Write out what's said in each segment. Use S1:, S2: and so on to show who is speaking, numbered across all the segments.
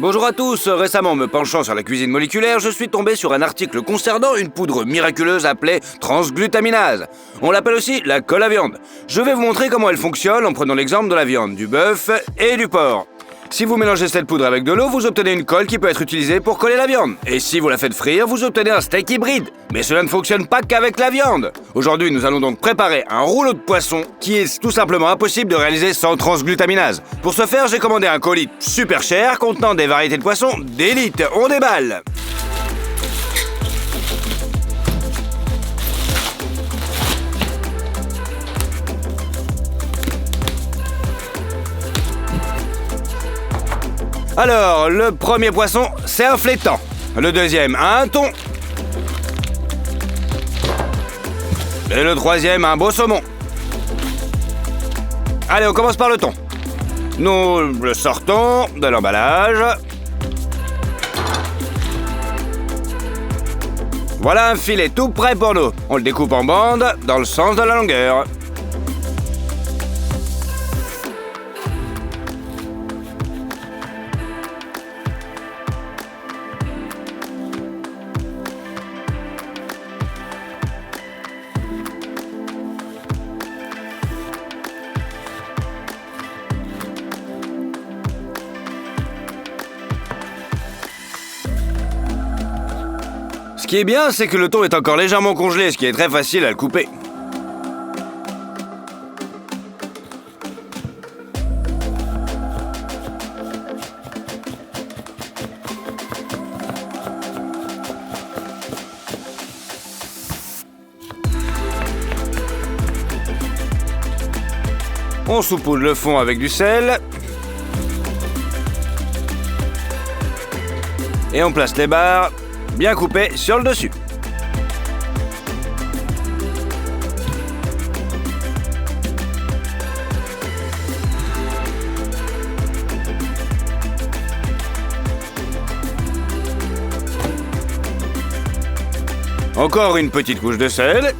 S1: Bonjour à tous, récemment me penchant sur la cuisine moléculaire, je suis tombé sur un article concernant une poudre miraculeuse appelée transglutaminase. On l'appelle aussi la colle à viande. Je vais vous montrer comment elle fonctionne en prenant l'exemple de la viande, du bœuf et du porc. Si vous mélangez cette poudre avec de l'eau, vous obtenez une colle qui peut être utilisée pour coller la viande. Et si vous la faites frire, vous obtenez un steak hybride. Mais cela ne fonctionne pas qu'avec la viande. Aujourd'hui, nous allons donc préparer un rouleau de poisson qui est tout simplement impossible de réaliser sans transglutaminase. Pour ce faire, j'ai commandé un colis super cher contenant des variétés de poissons d'élite. On déballe! Alors, le premier poisson, c'est un flétan. Le deuxième, un thon. Et le troisième, un beau saumon. Allez, on commence par le thon. Nous le sortons de l'emballage. Voilà un filet tout prêt pour nous. On le découpe en bandes dans le sens de la longueur. Ce qui est bien, c'est que le thon est encore légèrement congelé, ce qui est très facile à le couper. On saupoudre le fond avec du sel. Et on place les barres bien coupées sur le dessus. Encore une petite couche de sel.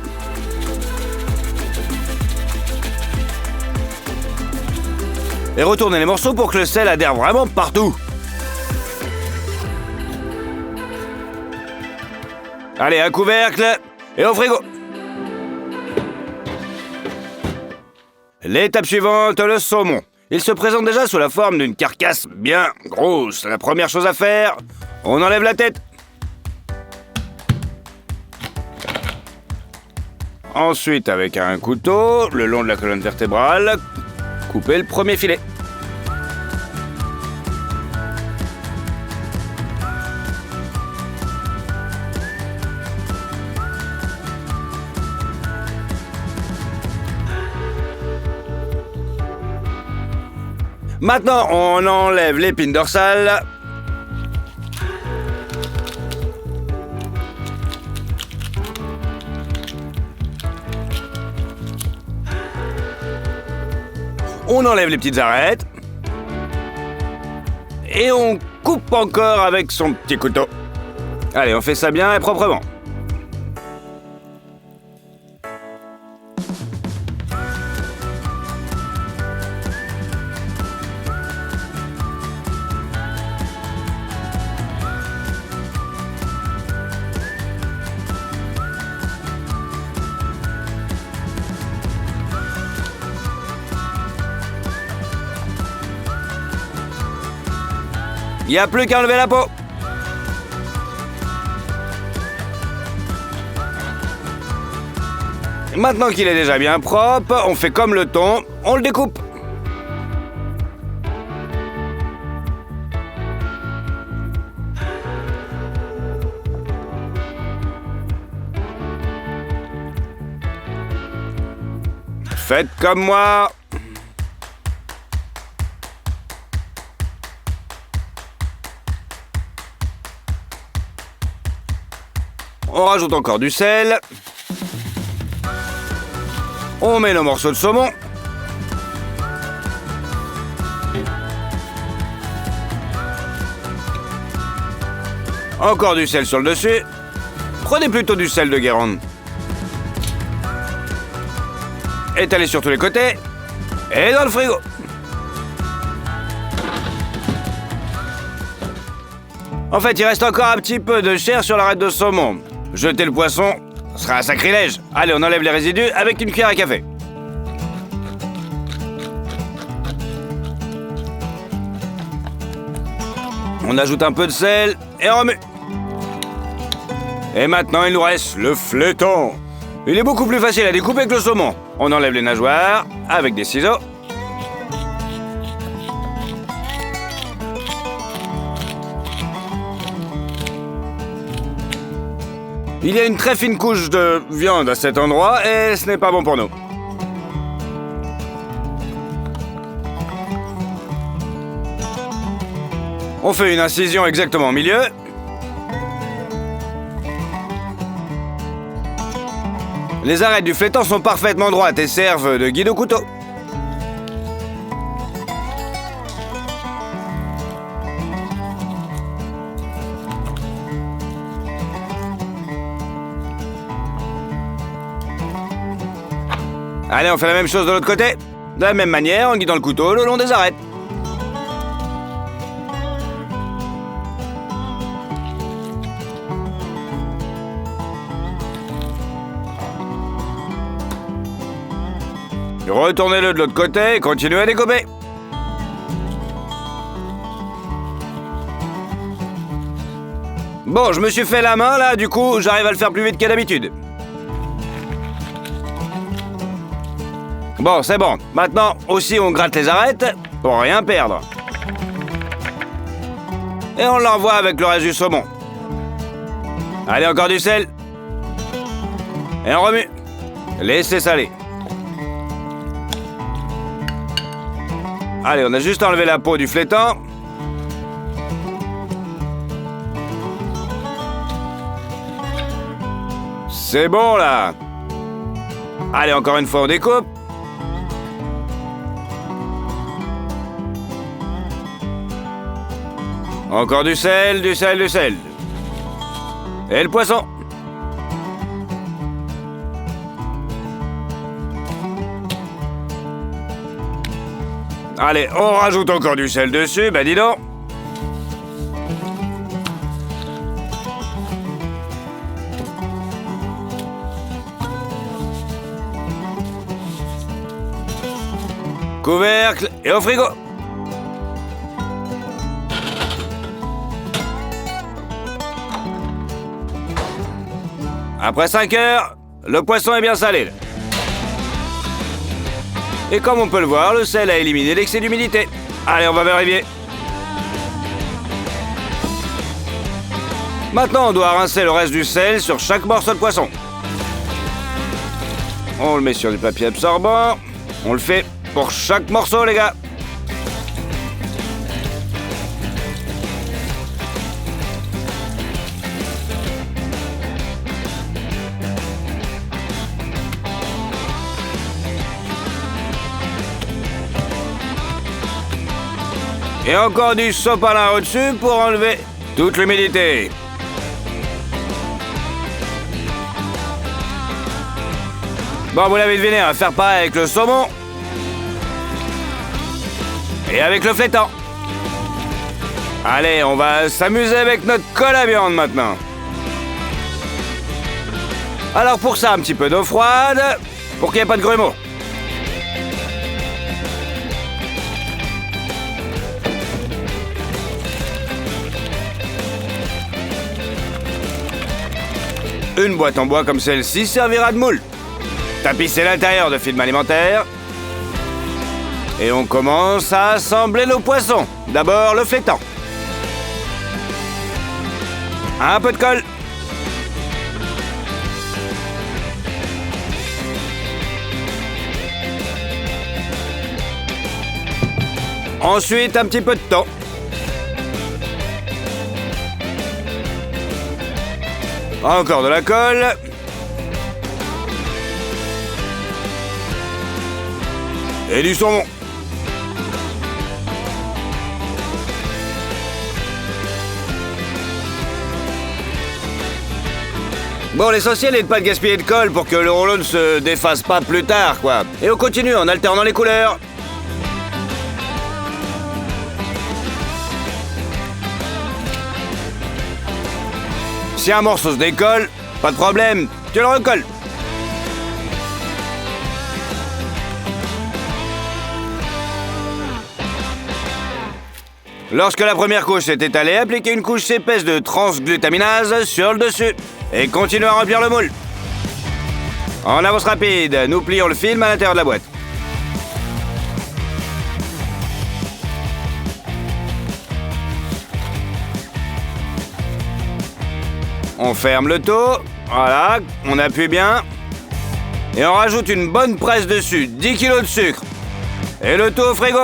S1: Et retournez les morceaux pour que le sel adhère vraiment partout. Allez, un couvercle et au frigo. L'étape suivante, le saumon. Il se présente déjà sous la forme d'une carcasse bien grosse. La première chose à faire, on enlève la tête. Ensuite, avec un couteau, le long de la colonne vertébrale, coupez le premier filet. Maintenant, on enlève l'épine dorsale. On enlève les petites arêtes. Et on coupe encore avec son petit couteau. Allez, on fait ça bien et proprement. Il n'y a plus qu'à enlever la peau. Maintenant qu'il est déjà bien propre, on fait comme le thon, on le découpe. Faites comme moi. On rajoute encore du sel. On met nos morceaux de saumon. Encore du sel sur le dessus. Prenez plutôt du sel de Guérande. Étalez sur tous les côtés. Et dans le frigo. En fait, il reste encore un petit peu de chair sur l'arête de saumon. Jeter le poisson sera un sacrilège. Allez, on enlève les résidus avec une cuillère à café. On ajoute un peu de sel et on remue. Et maintenant, il nous reste le flétan. Il est beaucoup plus facile à découper que le saumon. On enlève les nageoires avec des ciseaux. Il y a une très fine couche de viande à cet endroit et ce n'est pas bon pour nous. On fait une incision exactement au milieu. Les arêtes du flétan sont parfaitement droites et servent de guide au couteau. Allez, on fait la même chose de l'autre côté. De la même manière, en guidant le couteau le long des arêtes. Retournez-le de l'autre côté et continuez à découper. Bon, je me suis fait la main là, du coup, j'arrive à le faire plus vite que d'habitude. Bon, c'est bon. Maintenant, aussi, on gratte les arêtes pour rien perdre. Et on l'envoie avec le reste du saumon. Allez, encore du sel. Et on remue. Laissez saler. Allez, on a juste enlevé la peau du flétan. C'est bon, là. Allez, encore une fois, on découpe. Encore du sel, du sel, du sel. Et le poisson. Allez, on rajoute encore du sel dessus, bah dis donc. Couvercle et au frigo. Après 5 heures, le poisson est bien salé. Et comme on peut le voir, le sel a éliminé l'excès d'humidité. Allez, on va vérifier. Maintenant, on doit rincer le reste du sel sur chaque morceau de poisson. On le met sur du papier absorbant. On le fait pour chaque morceau, les gars. Et encore du sopalin au-dessus pour enlever toute l'humidité. Bon, vous l'avez deviné, on va faire pareil avec le saumon. Et avec le flétan. Allez, on va s'amuser avec notre colle à viande maintenant. Alors pour ça, un petit peu d'eau froide, pour qu'il n'y ait pas de grumeaux. Une boîte en bois comme celle-ci servira de moule. Tapissez l'intérieur de film alimentaire. Et on commence à assembler nos poissons. D'abord le flétan. Un peu de colle. Ensuite, un petit peu de thon. Encore de la colle. Et du saumon. Bon, l'essentiel est de pas de gaspiller de colle pour que le rouleau ne se défasse pas plus tard, quoi. Et on continue en alternant les couleurs. Si un morceau se décolle, pas de problème, tu le recolles. Lorsque la première couche s'est étalée, appliquez une couche épaisse de transglutaminase sur le dessus et continuez à remplir le moule. En avance rapide, nous plions le film à l'intérieur de la boîte. On ferme le tout, voilà, on appuie bien. Et on rajoute une bonne presse dessus, 10 kg de sucre. Et le tout au frigo.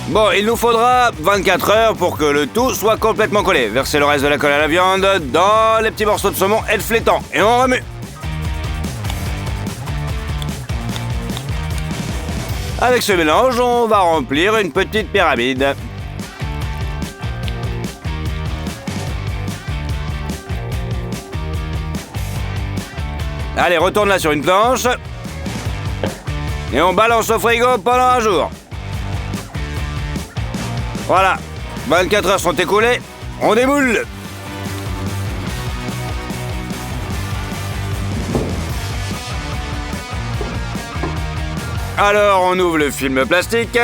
S1: Bon, il nous faudra 24 heures pour que le tout soit complètement collé. Versez le reste de la colle à la viande dans les petits morceaux de saumon et le flétan. Et on remue. Avec ce mélange, on va remplir une petite pyramide. Allez, retourne-la sur une planche. Et on balance au frigo pendant un jour. Voilà, 24 heures sont écoulées, on démoule. Alors, on ouvre le film plastique.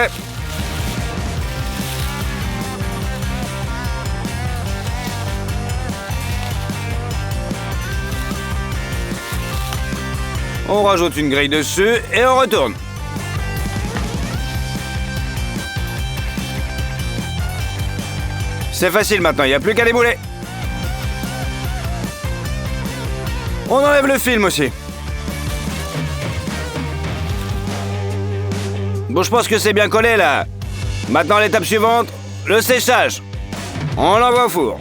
S1: On rajoute une grille dessus et on retourne. C'est facile maintenant, il n'y a plus qu'à démouler. On enlève le film aussi. Bon, je pense que c'est bien collé là. Maintenant, l'étape suivante, le séchage. On l'envoie au four.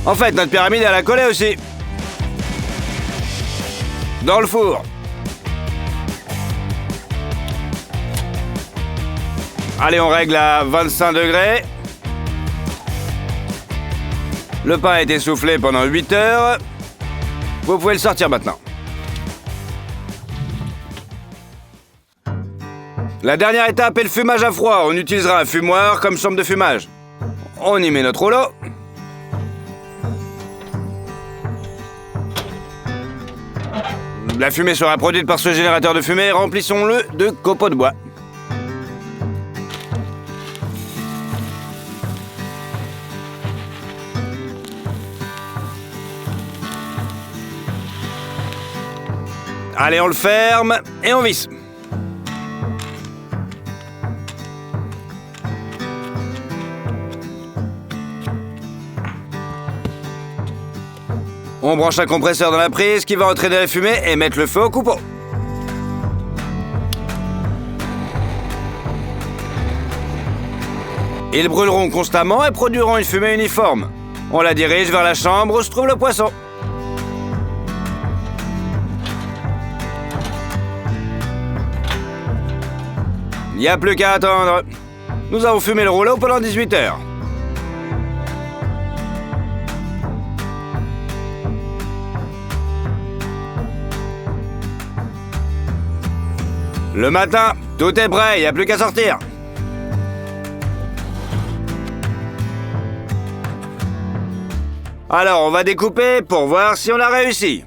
S1: En fait, notre pyramide, elle a collé aussi. Dans le four. Allez, on règle à 25 degrés. Le pain a été soufflé pendant 8 heures. Vous pouvez le sortir maintenant. La dernière étape est le fumage à froid. On utilisera un fumoir comme chambre de fumage. On y met notre rouleau. La fumée sera produite par ce générateur de fumée. Remplissons-le de copeaux de bois. Allez, on le ferme et on visse. On branche un compresseur dans la prise qui va entraîner la fumée et mettre le feu au coupeau. Ils brûleront constamment et produiront une fumée uniforme. On la dirige vers la chambre où se trouve le poisson. Il n'y a plus qu'à attendre. Nous avons fumé le rouleau pendant 18 heures. Le matin, tout est prêt, il n'y a plus qu'à sortir. Alors, on va découper pour voir si on a réussi.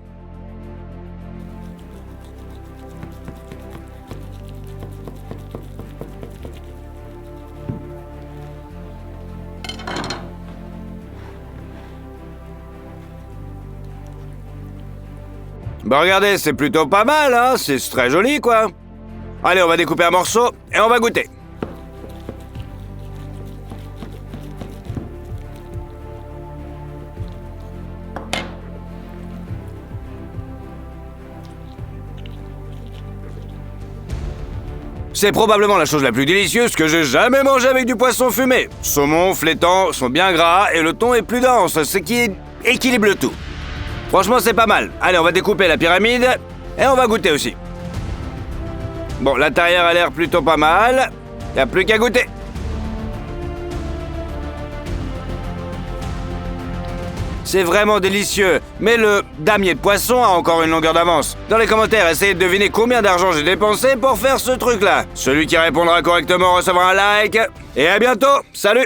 S1: Bah regardez, c'est plutôt pas mal, hein, c'est très joli, quoi. Allez, on va découper un morceau et on va goûter. C'est probablement la chose la plus délicieuse que j'ai jamais mangée avec du poisson fumé. Saumon, flétan sont bien gras et le thon est plus dense, ce qui équilibre le tout. Franchement, c'est pas mal. Allez, on va découper la pyramide et on va goûter aussi. Bon, l'intérieur a l'air plutôt pas mal. Il n'y a plus qu'à goûter. c'est vraiment délicieux. Mais le damier de poisson a encore une longueur d'avance. Dans les commentaires, essayez de deviner combien d'argent j'ai dépensé pour faire ce truc-là. Celui qui répondra correctement recevra un like. Et à bientôt, salut!